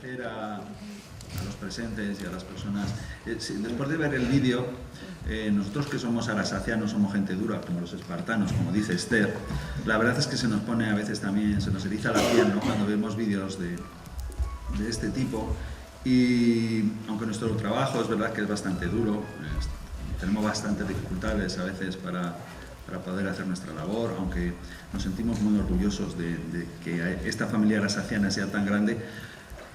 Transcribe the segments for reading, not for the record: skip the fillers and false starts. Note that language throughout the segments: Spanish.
agradecer a los presentes y a las personas. Después de ver el vídeo, nosotros que somos arasacianos, somos gente dura, como los espartanos, como dice Esther, la verdad es que se nos pone a veces también, se nos eriza la piel, ¿no?, cuando vemos vídeos de este tipo. Y aunque nuestro trabajo es verdad que es bastante duro, tenemos bastantes dificultades a veces para poder hacer nuestra labor, aunque nos sentimos muy orgullosos de que esta familia arasaciana sea tan grande.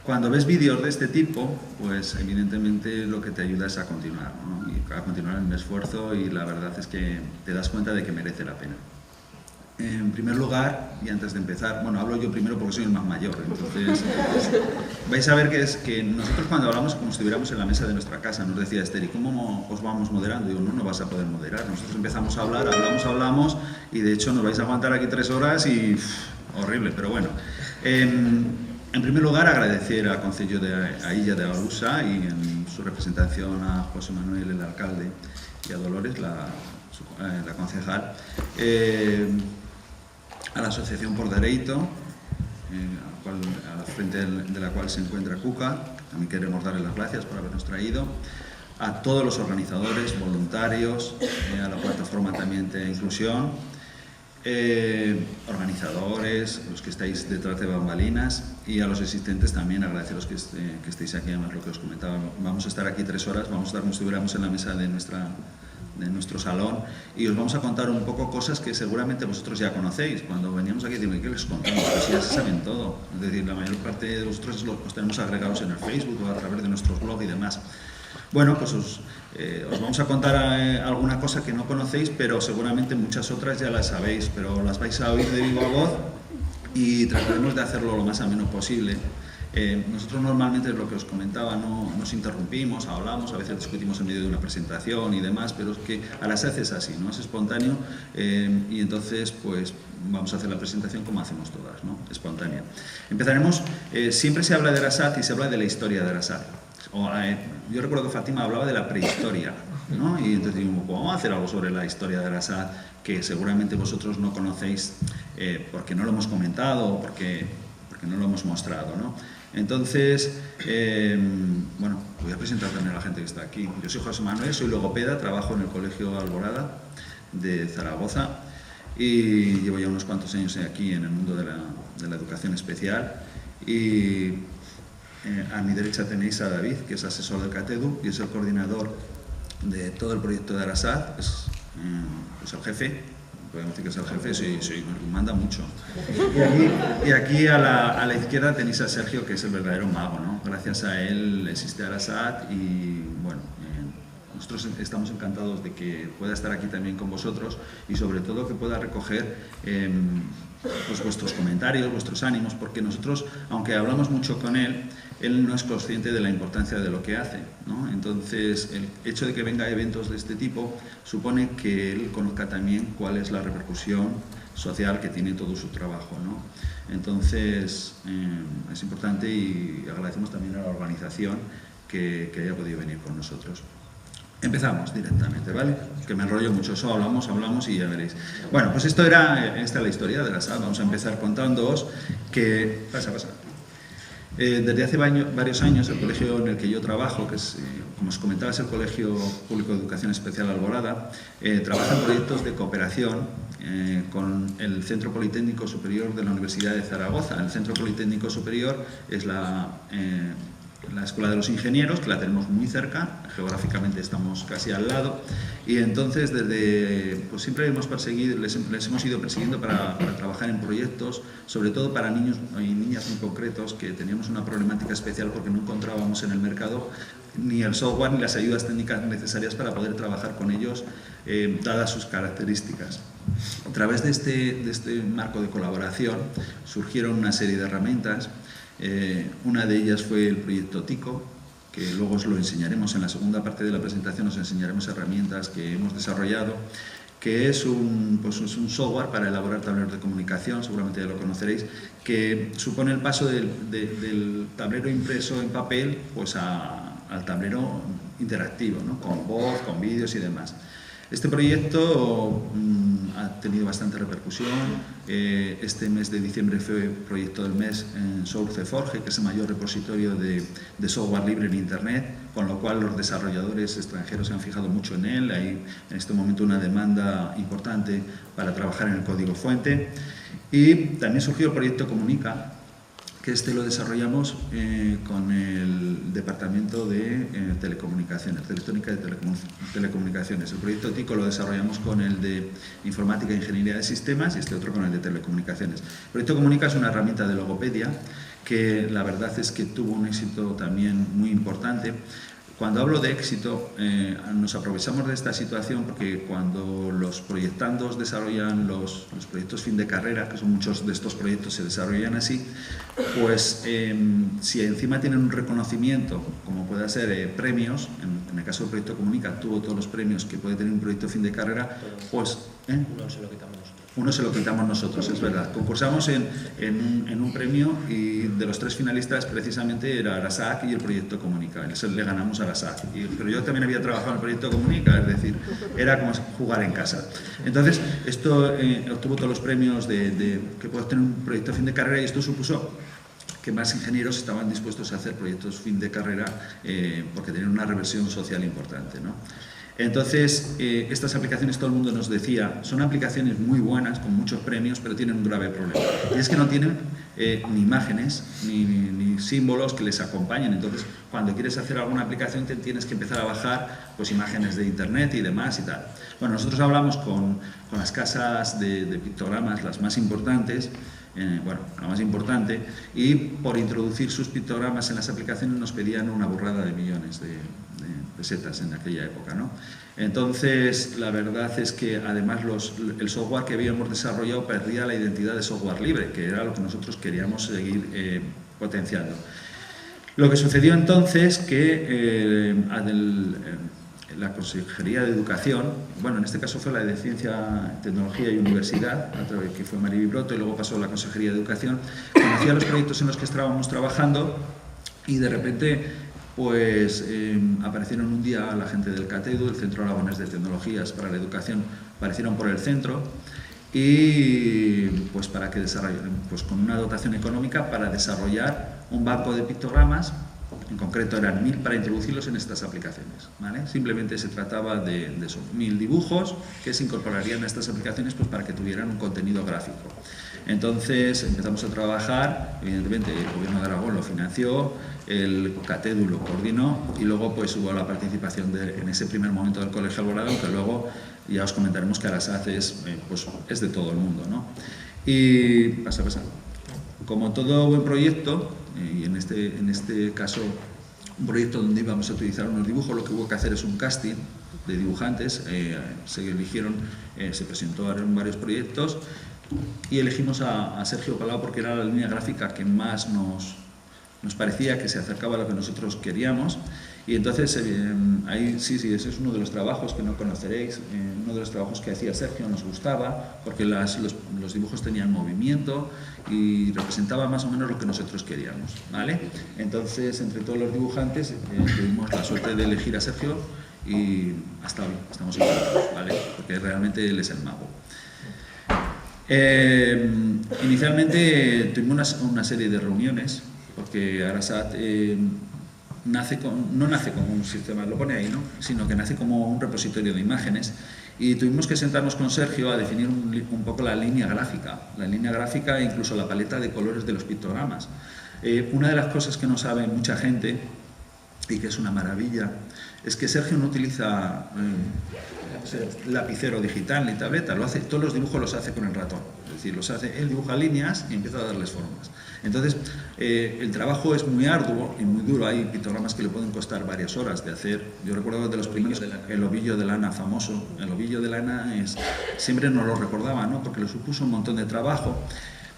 Cuando ves vídeos de este tipo, pues evidentemente lo que te ayuda es a continuar, ¿no? Y a continuar en el esfuerzo, y la verdad es que te das cuenta de que merece la pena. En primer lugar, y antes de empezar, bueno, hablo yo primero porque soy el más mayor, entonces vais a ver que nosotros cuando hablamos como si estuviéramos en la mesa de nuestra casa. Nos decía Esther, ¿y cómo os vamos moderando? Digo, no vas a poder moderar. Nosotros empezamos a hablar, hablamos, y de hecho nos vais a aguantar aquí 3 horas y horrible, pero bueno. En primer lugar, agradecer al Concello a Illa de Arousa y en su representación a José Manuel, el alcalde, y a Dolores, la concejal, a la Asociación Por Dereito, a la frente de la cual se encuentra Cuca. También queremos darles las gracias por habernos traído. A todos los organizadores, voluntarios, a la plataforma también de inclusión, organizadores, los que estáis detrás de bambalinas, y a los asistentes también agradeceros que estéis aquí. Además, lo que os comentaba, vamos a estar aquí 3 horas, vamos a estar como si estuviéramos en la mesa de nuestro salón, y os vamos a contar un poco cosas que seguramente vosotros ya conocéis. Cuando veníamos aquí, digo, ¿qué les contamos? Pues ya se saben todo. Es decir, la mayor parte de vosotros los tenemos agregados en el Facebook o a través de nuestros blogs y demás. Bueno, pues os vamos a contar alguna cosa que no conocéis, pero seguramente muchas otras ya las sabéis, pero las vais a oír de viva voz, y trataremos de hacerlo lo más ameno posible. Nosotros normalmente, es lo que os comentaba, no nos interrumpimos, hablamos, a veces discutimos en medio de una presentación y demás, pero es que a las veces es así, ¿no? Es espontáneo, y entonces pues vamos a hacer la presentación como hacemos todas, ¿no? Espontánea. Empezaremos, siempre se habla de Arasat y se habla de la historia de Arasat. Yo recuerdo que Fátima hablaba de la prehistoria, ¿no? Y entonces digo, pues vamos a hacer algo sobre la historia de Arasat, que seguramente vosotros no conocéis, porque no lo hemos comentado o porque no lo hemos mostrado, ¿no? Entonces, bueno, voy a presentar también a la gente que está aquí. Yo soy José Manuel, soy logopeda, trabajo en el Colegio Alborada de Zaragoza, y llevo ya unos cuantos años aquí en el mundo de la educación especial. Y a mi derecha tenéis a David, que es asesor del CATEDU y es el coordinador de todo el proyecto de Arasat, es el jefe. Podemos decir que es el jefe, manda mucho. Y aquí a la izquierda tenéis a Sergio, que es el verdadero mago, ¿no? Gracias a él existe Arasat, y bueno, nosotros estamos encantados de que pueda estar aquí también con vosotros, y sobre todo que pueda recoger pues vuestros comentarios, vuestros ánimos, porque nosotros, aunque hablamos mucho con él no es consciente de la importancia de lo que hace, ¿no? Entonces, el hecho de que venga a eventos de este tipo supone que él conozca también cuál es la repercusión social que tiene todo su trabajo, ¿no? Entonces, es importante, y agradecemos también a la organización que haya podido venir con nosotros. Empezamos directamente, ¿vale? Que me enrollo mucho, eso hablamos y ya veréis. Bueno, pues esta es la historia de Arasat. Vamos a empezar contándoos que... Pasa. Desde hace varios años, el colegio en el que yo trabajo, que es, como os comentaba, es el Colegio Público de Educación Especial Alborada, trabaja en proyectos de cooperación con el Centro Politécnico Superior de la Universidad de Zaragoza. El Centro Politécnico Superior es la Escuela de los Ingenieros, que la tenemos muy cerca, geográficamente estamos casi al lado, y entonces pues siempre les hemos ido persiguiendo para trabajar en proyectos, sobre todo para niños y niñas muy concretos, que teníamos una problemática especial porque no encontrábamos en el mercado ni el software ni las ayudas técnicas necesarias para poder trabajar con ellos, dadas sus características. A través de este marco de colaboración surgieron una serie de herramientas. Una de ellas fue el proyecto TICO, que luego os lo enseñaremos en la segunda parte de la presentación. Os enseñaremos herramientas que hemos desarrollado, que es un software para elaborar tableros de comunicación, seguramente ya lo conoceréis, que supone el paso del tablero impreso en papel pues al tablero interactivo, ¿no? Con voz, con vídeos y demás. Este proyecto ha tenido bastante repercusión. Este mes de diciembre fue proyecto del mes en SourceForge, que es el mayor repositorio de software libre en Internet, con lo cual los desarrolladores extranjeros se han fijado mucho en él. Hay en este momento una demanda importante para trabajar en el código fuente. Y también surgió el proyecto Comunica, que este lo desarrollamos con el Departamento de Telecomunicaciones, de Electrónica de Telecomunicaciones. El proyecto TICO lo desarrollamos con el de Informática e Ingeniería de Sistemas y este otro con el de Telecomunicaciones. El proyecto Comunica es una herramienta de logopedia que la verdad es que tuvo un éxito también muy importante. Cuando hablo de éxito, nos aprovechamos de esta situación porque cuando los proyectandos desarrollan los proyectos fin de carrera, que son muchos de estos proyectos se desarrollan así, pues si encima tienen un reconocimiento, como puede ser premios, en el caso del proyecto Comunica tuvo todos los premios que puede tener un proyecto fin de carrera, pues uno se lo quitamos nosotros, es verdad. Concursamos en un premio y de los 3 finalistas precisamente era Arasac y el proyecto Comunica. Le ganamos a Arasac. Pero yo también había trabajado en el proyecto Comunica, es decir, era como jugar en casa. Entonces, esto obtuvo todos los premios que puede tener un proyecto fin de carrera y esto supuso que más ingenieros estaban dispuestos a hacer proyectos fin de carrera porque tenían una reversión social importante, ¿no? Entonces, estas aplicaciones, todo el mundo nos decía, son aplicaciones muy buenas, con muchos premios, pero tienen un grave problema. Y es que no tienen ni imágenes, ni símbolos que les acompañen. Entonces, cuando quieres hacer alguna aplicación, te tienes que empezar a bajar pues, imágenes de internet y demás y tal. Bueno, nosotros hablamos con las casas de pictogramas, las más importantes, la más importante, y por introducir sus pictogramas en las aplicaciones nos pedían una burrada de millones de pesetas en aquella época, ¿no? Entonces, la verdad es que además el software que habíamos desarrollado perdía la identidad de software libre, que era lo que nosotros queríamos seguir potenciando. Lo que sucedió entonces que la Consejería de Educación, bueno, en este caso fue la de Ciencia, Tecnología y Universidad, que fue Mari Broto, y luego pasó a la Consejería de Educación, conocía los proyectos en los que estábamos trabajando y de repente pues aparecieron un día la gente del CATEDU, el Centro Aragonés de Tecnologías para la Educación, aparecieron por el centro y pues para que desarrollen, pues con una dotación económica para desarrollar un banco de pictogramas, en concreto eran 1000 para introducirlos en estas aplicaciones, ¿vale? Simplemente se trataba de esos 1000 dibujos que se incorporarían a estas aplicaciones pues para que tuvieran un contenido gráfico. Entonces empezamos a trabajar, evidentemente el Gobierno de Aragón lo financió, el CATEDU lo coordinó y luego pues hubo la participación en ese primer momento del Colegio Alborada, aunque luego ya os comentaremos que Arasac es de todo el mundo, ¿no? Y pasa. Como todo buen proyecto, y en este caso un proyecto donde íbamos a utilizar unos dibujos, lo que hubo que hacer es un casting de dibujantes, se eligieron, se presentaron varios proyectos y elegimos a Sergio Palau porque era la línea gráfica que más nos parecía que se acercaba a lo que nosotros queríamos. Y entonces, ahí sí, ese es uno de los trabajos que no conoceréis, uno de los trabajos que hacía Sergio, nos gustaba, porque los dibujos tenían movimiento y representaba más o menos lo que nosotros queríamos, ¿vale? Entonces, entre todos los dibujantes, tuvimos la suerte de elegir a Sergio y hasta hoy estamos encantados, ¿vale? Porque realmente él es el mago. Inicialmente tuvimos una serie de reuniones, porque Arasac no nace como un sistema, lo pone ahí, ¿no? Sino que nace como un repositorio de imágenes y tuvimos que sentarnos con Sergio a definir un poco la línea gráfica e incluso la paleta de colores de los pictogramas. Una de las cosas que no sabe mucha gente y que es una maravilla es que Sergio no utiliza lapicero digital ni tableta, todos los dibujos los hace con el ratón, es decir, él dibuja líneas y empieza a darles formas. Entonces, el trabajo es muy arduo y muy duro, hay pictogramas que le pueden costar varias horas de hacer. Yo recuerdo de los primeros, el ovillo de lana famoso, el ovillo de lana siempre nos lo recordaba, ¿no? Porque le supuso un montón de trabajo.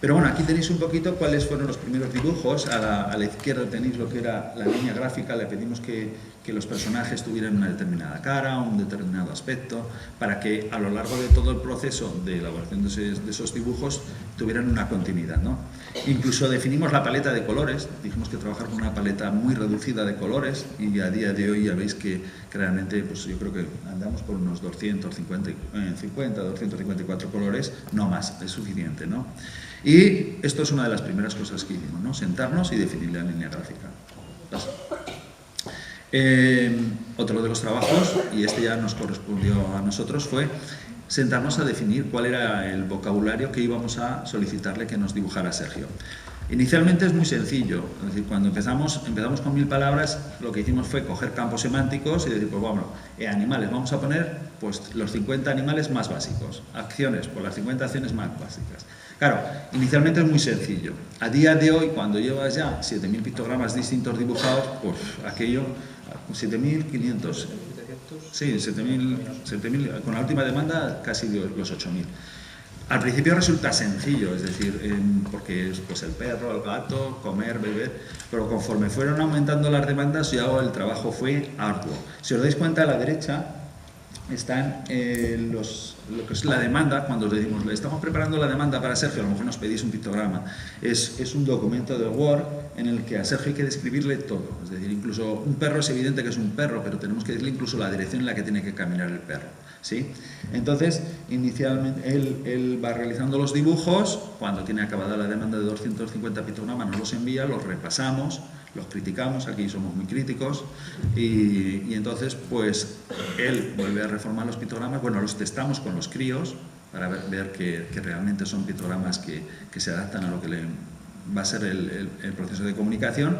Pero bueno, aquí tenéis un poquito cuáles fueron los primeros dibujos. A la izquierda tenéis lo que era la línea gráfica. Le pedimos que los personajes tuvieran una determinada cara, un determinado aspecto, para que a lo largo de todo el proceso de elaboración de esos dibujos tuvieran una continuidad, ¿no? Incluso definimos la paleta de colores. Dijimos que trabajar con una paleta muy reducida de colores, y a día de hoy ya veis que realmente, pues yo creo que andamos por unos 254 colores, no más, es suficiente, ¿no? Y esto es una de las primeras cosas que hicimos, ¿no? Sentarnos y definir la línea gráfica. Otro de los trabajos, y este ya nos correspondió a nosotros, fue sentarnos a definir cuál era el vocabulario que íbamos a solicitarle que nos dibujara Sergio. Inicialmente es muy sencillo, es decir, cuando empezamos con 1000 palabras, lo que hicimos fue coger campos semánticos y decir, pues bueno, animales, vamos a poner pues los 50 animales más básicos, acciones, pues las 50 acciones más básicas. Claro, inicialmente es muy sencillo. A día de hoy, cuando llevas ya 7000 pictogramas distintos dibujados, pues aquello, 7500. Sí, 7000, con la última demanda casi los 8000. Al principio resulta sencillo, es decir, porque es pues el perro, el gato, comer, beber, pero conforme fueron aumentando las demandas ya el trabajo fue arduo. Si os dais cuenta, a la derecha están lo que es la demanda. Cuando os decimos, le estamos preparando la demanda para Sergio, a lo mejor nos pedís un pictograma. Es un documento de Word en el que a Sergio hay que describirle todo. Es decir, incluso un perro es evidente que es un perro, pero tenemos que decirle incluso la dirección en la que tiene que caminar el perro, ¿sí? Entonces, inicialmente, él va realizando los dibujos. Cuando tiene acabada la demanda de 250 pictogramas, nos los envía, los repasamos, los criticamos, aquí somos muy críticos, y entonces pues él vuelve a reformar los pictogramas. Bueno, los testamos con los críos para ver que realmente son pictogramas que se adaptan a lo que va a ser el proceso de comunicación,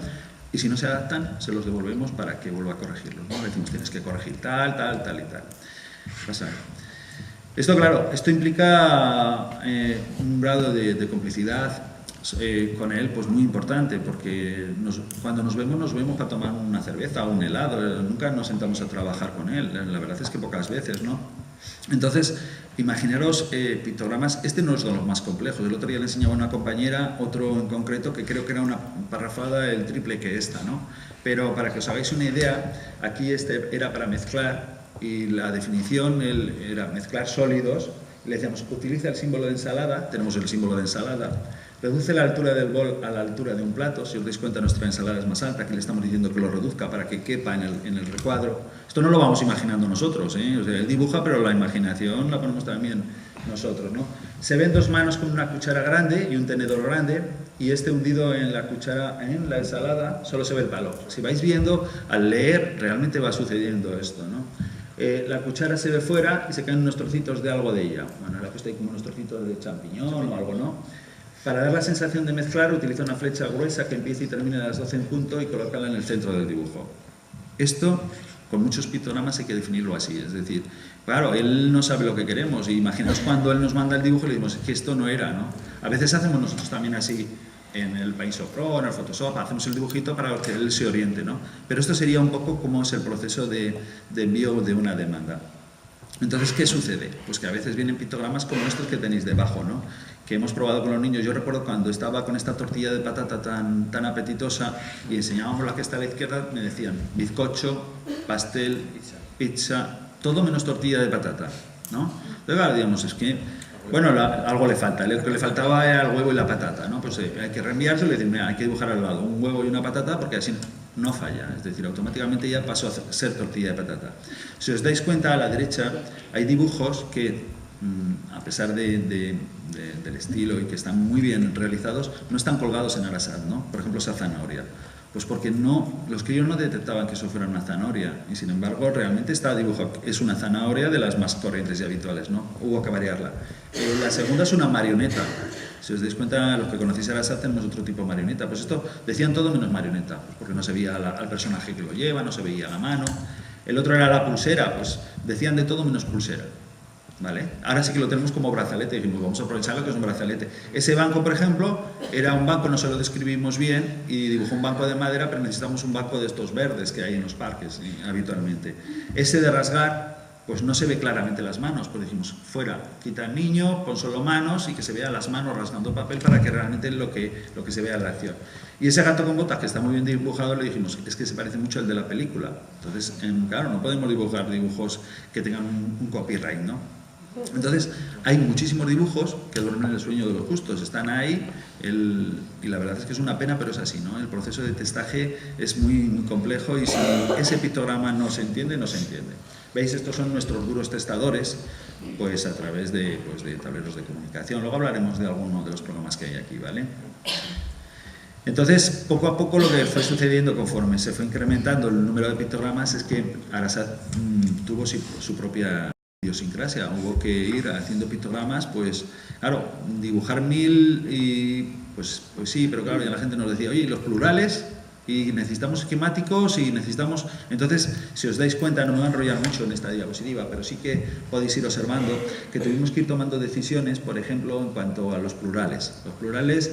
y si no se adaptan, se los devolvemos para que vuelva a corregirlos, ¿no? Le decimos, tienes que corregir tal y tal. Pasa. Esto, claro, esto implica un grado de complicidad con él pues muy importante, porque cuando nos vemos para tomar una cerveza o un helado, nunca nos sentamos a trabajar con él, la verdad es que pocas veces, ¿no? Entonces, imaginaros pictogramas. Este no es de los más complejos. El otro día le enseñaba a una compañera otro en concreto que creo que era una parrafada el triple que esta, ¿no? Pero para que os hagáis una idea, aquí este era para mezclar, y la definición era mezclar sólidos. Le decíamos, utiliza el símbolo de ensalada, tenemos el símbolo de ensalada. Reduce la altura del bol a la altura de un plato. Si os dais cuenta, nuestra ensalada es más alta. Aquí le estamos diciendo que lo reduzca para que quepa en el recuadro. Esto no lo vamos imaginando nosotros, ¿eh? O sea, él dibuja, pero la imaginación la ponemos también nosotros, ¿no? Se ven dos manos con una cuchara grande y un tenedor grande, y este hundido en la cuchara, en la ensalada, solo se ve el palo. Si vais viendo, al leer, realmente va sucediendo esto, ¿no? La cuchara se ve fuera y se caen unos trocitos de algo de ella. Bueno, le he puesto ahí como unos trocitos de champiñón o algo, ¿no? Para dar la sensación de mezclar, utiliza una flecha gruesa que empieza y termina a las 12 en punto y colocarla en el centro del dibujo. Esto, con muchos pictogramas, hay que definirlo así. Es decir, claro, él no sabe lo que queremos. Y imaginaos cuando él nos manda el dibujo y le decimos que esto no era, ¿no? A veces hacemos nosotros también así en el Paint Pro, en el Photoshop, hacemos el dibujito para que él se oriente, ¿no? Pero esto sería un poco como es el proceso de envío de una demanda. Entonces, ¿qué sucede? Pues que a veces vienen pictogramas como estos que tenéis debajo, ¿no? Que hemos probado con los niños. Yo recuerdo cuando estaba con esta tortilla de patata tan apetitosa y enseñábamos la que está a la izquierda, me decían bizcocho, pastel, pizza, todo menos tortilla de patata, ¿no? Entonces, claro, digamos, es que, bueno, algo le falta. Lo que le faltaba era el huevo y la patata, ¿no? Pues hay que reenviárselo y decir, mira, hay que dibujar al lado un huevo y una patata, porque así no falla, es decir, automáticamente ya pasó a ser tortilla de patata. Si os dais cuenta, a la derecha hay dibujos que, a pesar del estilo y que están muy bien realizados, no están colgados en Arasat, ¿no? Por ejemplo, esa zanahoria. Pues porque los críos no detectaban que eso fuera una zanahoria, y sin embargo realmente está dibujado, es una zanahoria de las más corrientes y habituales, ¿no? Hubo que variarla. La segunda es una marioneta. Si os dais cuenta, los que conocéis Arasat tenemos otro tipo de marioneta. Pues esto decían todo menos marioneta, porque no se veía al personaje que lo lleva, no se veía la mano. El otro era la pulsera, pues decían de todo menos pulsera. ¿Vale? Ahora sí que lo tenemos como brazalete, dijimos, vamos a aprovecharlo que es un brazalete. Ese banco, por ejemplo, era un banco, no se lo describimos bien, y dibujó un banco de madera, pero necesitamos un banco de estos verdes que hay en los parques habitualmente. Ese de rasgar, pues no se ve claramente las manos, pues decimos, fuera, quita al niño, pon solo manos y que se vea las manos rasgando papel para que realmente lo que se vea la acción. Y ese gato con botas, que está muy bien dibujado, le dijimos, es que se parece mucho al de la película. Entonces, claro, no podemos dibujar dibujos que tengan un copyright, ¿no? Entonces, hay muchísimos dibujos que duermen el sueño de los justos, están ahí, y la verdad es que es una pena, pero es así, ¿no? El proceso de testaje es muy, muy complejo y si ese pictograma no se entiende, no se entiende. ¿Veis? Estos son nuestros duros testadores, pues a través de tableros de comunicación. Luego hablaremos de alguno de los programas que hay aquí, ¿vale? Entonces, poco a poco lo que fue sucediendo conforme se fue incrementando el número de pictogramas es que Arasat tuvo su propia idiosincrasia. Hubo que ir haciendo pictogramas, pues claro, dibujar 1000 y pues sí, pero claro, ya la gente nos decía, oye, ¿y los plurales? Y necesitamos esquemáticos y necesitamos... Entonces, si os dais cuenta, no me voy a enrollar mucho en esta diapositiva, pero sí que podéis ir observando que tuvimos que ir tomando decisiones, por ejemplo, en cuanto a los plurales. Los plurales,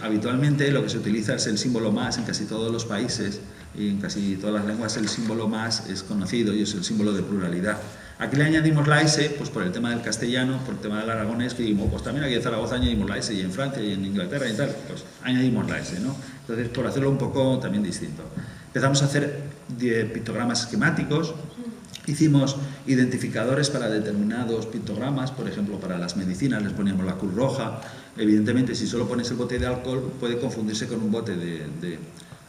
habitualmente lo que se utiliza es el símbolo más en casi todos los países y en casi todas las lenguas el símbolo más es conocido y es el símbolo de pluralidad. Aquí le añadimos la S, pues por el tema del castellano, por el tema del aragonés, que dijimos, pues también aquí en Zaragoza añadimos la S, y en Francia, y en Inglaterra y tal, pues añadimos la S, ¿no? Entonces, por hacerlo un poco también distinto. Empezamos a hacer pictogramas esquemáticos, hicimos identificadores para determinados pictogramas, por ejemplo, para las medicinas les poníamos la cruz roja. Evidentemente, si solo pones el bote de alcohol, puede confundirse con un bote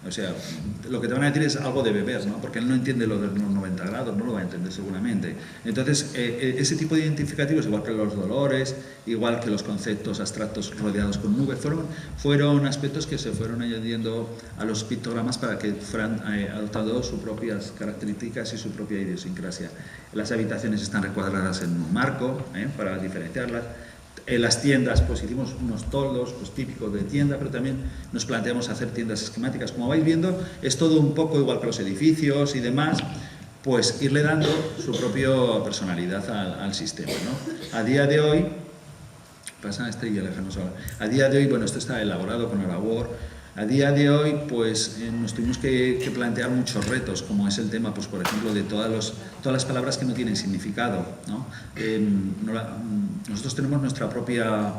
o sea, lo que te van a decir es algo de beber, ¿no? Porque él no entiende lo de los 90 grados, no lo va a entender seguramente. Entonces, ese tipo de identificativos, igual que los dolores, igual que los conceptos abstractos rodeados con nubes, fueron aspectos que se fueron añadiendo a los pictogramas para que fueran adoptando sus propias características y su propia idiosincrasia. Las habitaciones están recuadradas en un marco, para diferenciarlas. En las tiendas, pues hicimos unos toldos pues, típicos de tienda, pero también nos planteamos hacer tiendas esquemáticas. Como vais viendo, es todo un poco igual que los edificios y demás, pues irle dando su propia personalidad al sistema, ¿no? A día de hoy, a día de hoy, bueno, esto está elaborado con Arabor. A día de hoy, pues nos tuvimos que plantear muchos retos, como es el tema, pues por ejemplo, de todas las palabras que no tienen significado, ¿no? Nosotros tenemos nuestra propia,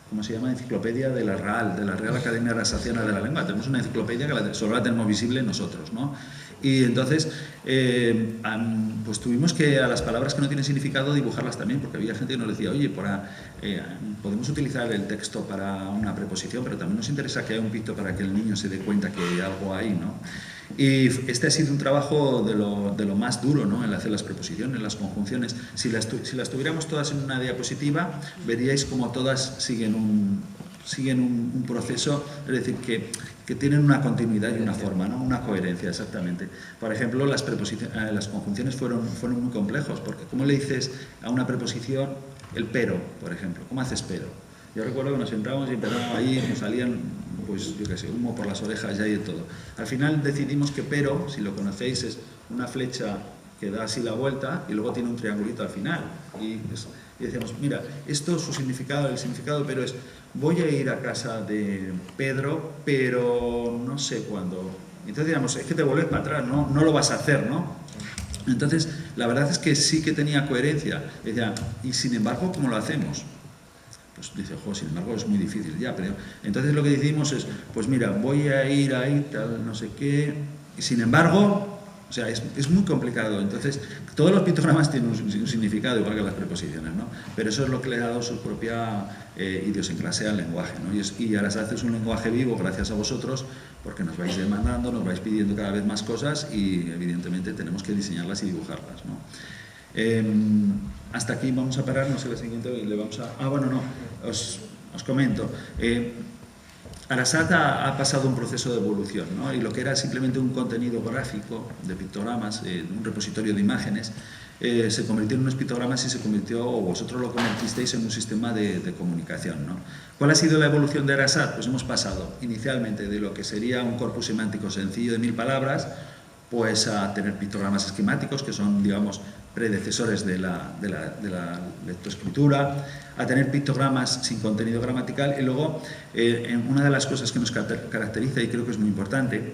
¿cómo se llama? Enciclopedia de la Real Academia Arasatiana de la Lengua. Tenemos una enciclopedia que solo la tenemos visible nosotros, ¿no? Y entonces, pues tuvimos que a las palabras que no tienen significado dibujarlas también, porque había gente que nos decía, oye, podemos utilizar el texto para una preposición, pero también nos interesa que haya un picto para que el niño se dé cuenta que hay algo ahí, ¿no? Y este ha sido un trabajo de lo más duro, ¿no? El hacer las preposiciones, las conjunciones. Si las tuviéramos todas en una diapositiva, veríais como todas siguen un proceso, es decir, que tienen una continuidad y una forma, ¿no? Una coherencia, exactamente. Por ejemplo, las conjunciones fueron muy complejos, porque ¿cómo le dices a una preposición el pero, por ejemplo? ¿Cómo haces pero? Yo recuerdo que nos sentábamos y empezábamos ahí, nos salían, pues yo qué sé, humo por las orejas ya y de todo. Al final decidimos que pero, si lo conocéis, es una flecha que da así la vuelta y luego tiene un triangulito al final. Y decíamos, mira, esto su significado, el significado pero es, voy a ir a casa de Pedro, pero no sé cuándo. Entonces digamos, es que te vuelves para atrás, no lo vas a hacer, ¿no? Entonces, la verdad es que sí que tenía coherencia. Decía, y sin embargo, ¿cómo lo hacemos? Pues dice, sin embargo es muy difícil ya, pero entonces lo que decimos es, pues mira, voy a ir ahí, tal, no sé qué, y sin embargo, o sea, es muy complicado. Entonces, todos los pictogramas tienen un significado igual que las preposiciones, ¿no? Pero eso es lo que le ha dado su propia idiosincrasia al lenguaje, ¿no? Y Arasat es un lenguaje vivo gracias a vosotros, porque nos vais demandando, nos vais pidiendo cada vez más cosas y evidentemente tenemos que diseñarlas y dibujarlas, ¿no? Hasta aquí vamos a parar, no sé la siguiente, le vamos a... bueno, no, os comento. Arasat ha pasado un proceso de evolución, ¿no? Y lo que era simplemente un contenido gráfico de pictogramas, un repositorio de imágenes, se convirtió en unos pictogramas y se convirtió, o vosotros lo convertisteis en un sistema de comunicación, ¿no? ¿Cuál ha sido la evolución de Arasat? Pues hemos pasado inicialmente de lo que sería un corpus semántico sencillo de 1000 palabras, pues a tener pictogramas esquemáticos, que son, digamos, predecesores de la lectoescritura, a tener pictogramas sin contenido gramatical y luego una de las cosas que nos caracteriza y creo que es muy importante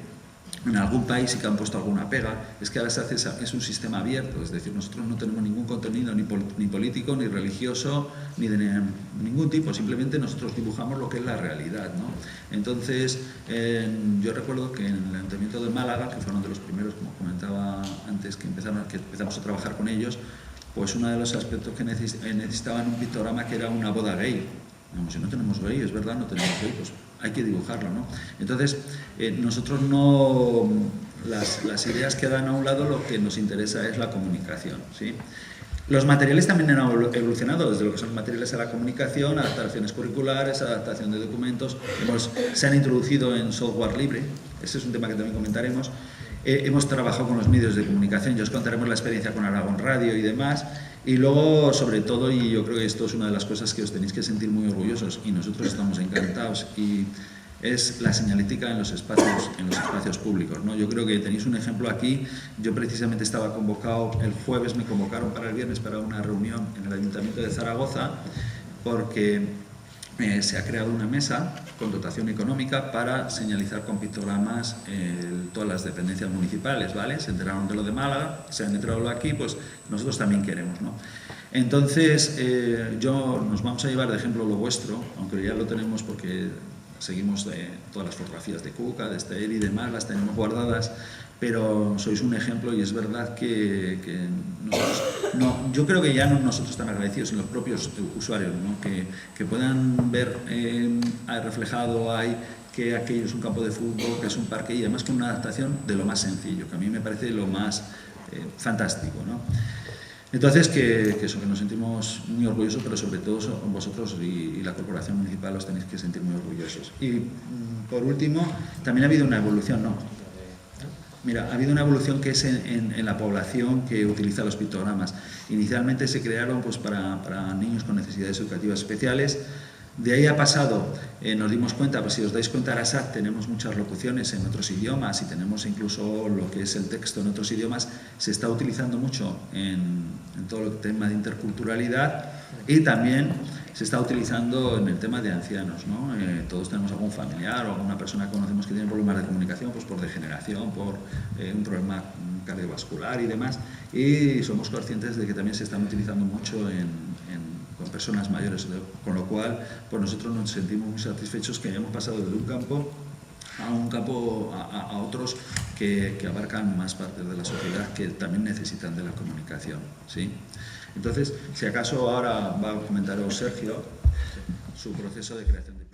en algún país sí que han puesto alguna pega, es que ahora se hace, es un sistema abierto, es decir, nosotros no tenemos ningún contenido ni político, ni religioso, ni de ningún tipo, simplemente nosotros dibujamos lo que es la realidad, ¿no? Entonces, yo recuerdo que en el Ayuntamiento de Málaga, que fueron de los primeros, como comentaba antes, que empezamos a trabajar con ellos, pues uno de los aspectos que necesitaban un pictograma que era una boda gay. Vamos, si no tenemos gay, es verdad, no tenemos gay, pues hay que dibujarlo, ¿no? Entonces, nosotros no... Las ideas quedan a un lado, lo que nos interesa es la comunicación, ¿sí? Los materiales también han evolucionado, desde lo que son materiales a la comunicación, adaptaciones curriculares, adaptación de documentos, se han introducido en software libre, ese es un tema que también comentaremos. Hemos trabajado con los medios de comunicación, ya os contaremos la experiencia con Aragón Radio y demás, y luego, sobre todo, y yo creo que esto es una de las cosas que os tenéis que sentir muy orgullosos, y nosotros estamos encantados, y es la señalética en los espacios públicos, ¿no? Yo creo que tenéis un ejemplo aquí. Yo precisamente estaba convocado, el jueves me convocaron para el viernes para una reunión en el Ayuntamiento de Zaragoza, porque se ha creado una mesa con dotación económica para señalizar con pictogramas todas las dependencias municipales, ¿vale? Se enteraron de lo de Málaga, se han enterado de lo de aquí, pues nosotros también queremos, ¿no? Entonces, nos vamos a llevar de ejemplo lo vuestro, aunque ya lo tenemos porque seguimos todas las fotografías de Cuca, de Esther y demás, las tenemos guardadas, pero sois un ejemplo y es verdad que nosotros, yo creo que ya no nosotros tan agradecidos, sino los propios usuarios, ¿no? que puedan ver reflejado ahí que aquello es un campo de fútbol, que es un parque y además con una adaptación de lo más sencillo, que a mí me parece lo más fantástico, ¿no? Entonces, que nos sentimos muy orgullosos, pero sobre todo vosotros y la corporación municipal os tenéis que sentir muy orgullosos. Y por último, también ha habido una evolución, ¿no? Mira, ha habido una evolución que es en la población que utiliza los pictogramas. Inicialmente se crearon pues, para niños con necesidades educativas especiales. De ahí ha pasado, nos dimos cuenta, pues si os dais cuenta, Arasat tenemos muchas locuciones en otros idiomas y tenemos incluso lo que es el texto en otros idiomas, se está utilizando mucho en todo el tema de interculturalidad y también se está utilizando en el tema de ancianos, ¿no? Todos tenemos algún familiar o alguna persona que conocemos que tiene problemas de comunicación, pues por degeneración, por un problema cardiovascular y demás, y somos conscientes de que también se están utilizando mucho con personas mayores, con lo cual pues nosotros nos sentimos muy satisfechos que hayamos pasado de un campo a otros que abarcan más partes de la sociedad que también necesitan de la comunicación, ¿sí? Entonces, si acaso ahora va a comentaros Sergio su proceso de creación de